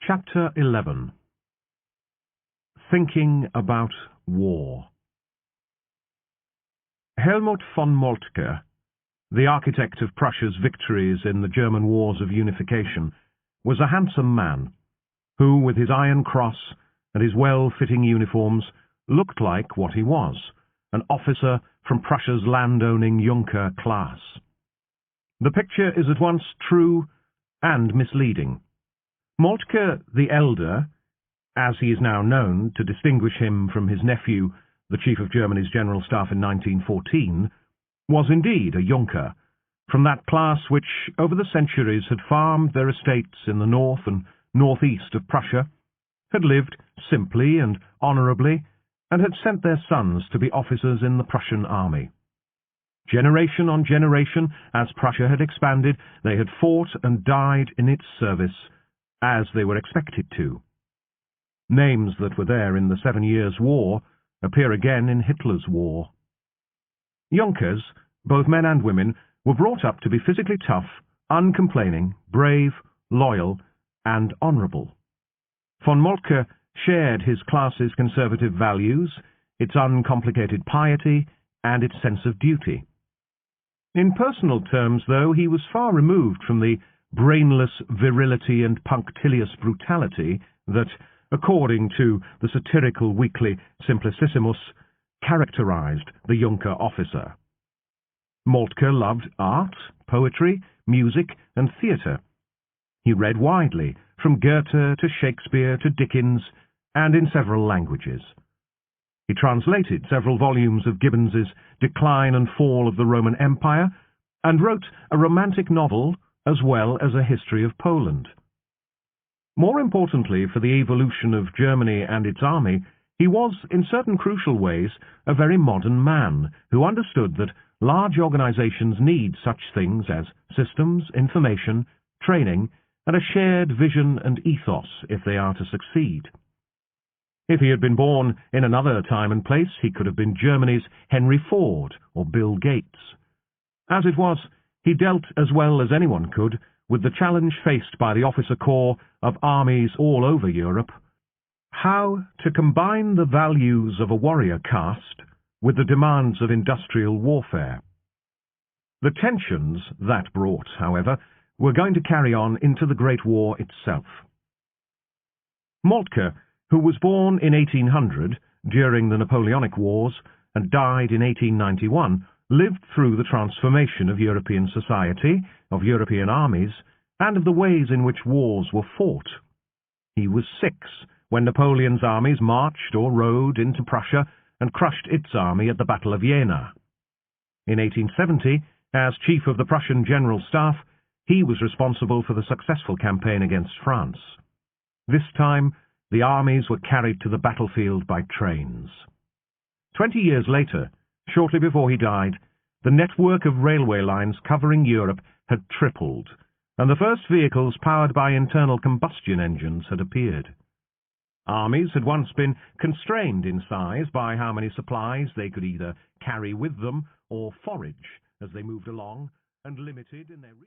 Chapter 11. Thinking about War. Helmut von Moltke, the architect of Prussia's victories in the German wars of unification, was a handsome man who, with his iron cross and his well-fitting uniforms, looked like what he was, an officer from Prussia's land-owning Junker class. The picture is at once true and misleading. Moltke the elder, as he is now known to distinguish him from his nephew, the Chief of Germany's General Staff in 1914, was indeed a Junker, from that class which, over the centuries, had farmed their estates in the north and northeast of Prussia, had lived simply and honourably, and had sent their sons to be officers in the Prussian army. Generation on generation, as Prussia had expanded, they had fought and died in its service, as they were expected to. Names that were there in the 7 Years' War appear again in Hitler's war. Junkers, both men and women, were brought up to be physically tough, uncomplaining, brave, loyal, and honourable. Von Moltke shared his class's conservative values, its uncomplicated piety, and its sense of duty. In personal terms, though, he was far removed from the brainless virility and punctilious brutality that, according to the satirical weekly Simplicissimus, characterized the Junker officer. Moltke loved art, poetry, music, and theatre. He read widely, from Goethe to Shakespeare to Dickens, and in several languages. He translated several volumes of Gibbons's Decline and Fall of the Roman Empire, and wrote a romantic novel as well as a history of Poland. More importantly for the evolution of Germany and its army, he was, in certain crucial ways, a very modern man who understood that large organizations need such things as systems, information, training, and a shared vision and ethos if they are to succeed. If he had been born in another time and place, he could have been Germany's Henry Ford or Bill Gates. As it was, he dealt as well as anyone could with the challenge faced by the officer corps of armies all over Europe: how to combine the values of a warrior caste with the demands of industrial warfare. The tensions that brought, however, were going to carry on into the Great War itself. Moltke, who was born in 1800 during the Napoleonic Wars and died in 1891, lived through the transformation of European society, of European armies, and of the ways in which wars were fought. He was 6 when Napoleon's armies marched or rode into Prussia and crushed its army at the Battle of Jena. In 1870, as Chief of the Prussian General Staff, he was responsible for the successful campaign against France. This time, the armies were carried to the battlefield by trains. 20 years later, shortly before he died, the network of railway lines covering Europe had tripled, and the first vehicles powered by internal combustion engines had appeared. Armies had once been constrained in size by how many supplies they could either carry with them or forage as they moved along, and limited in their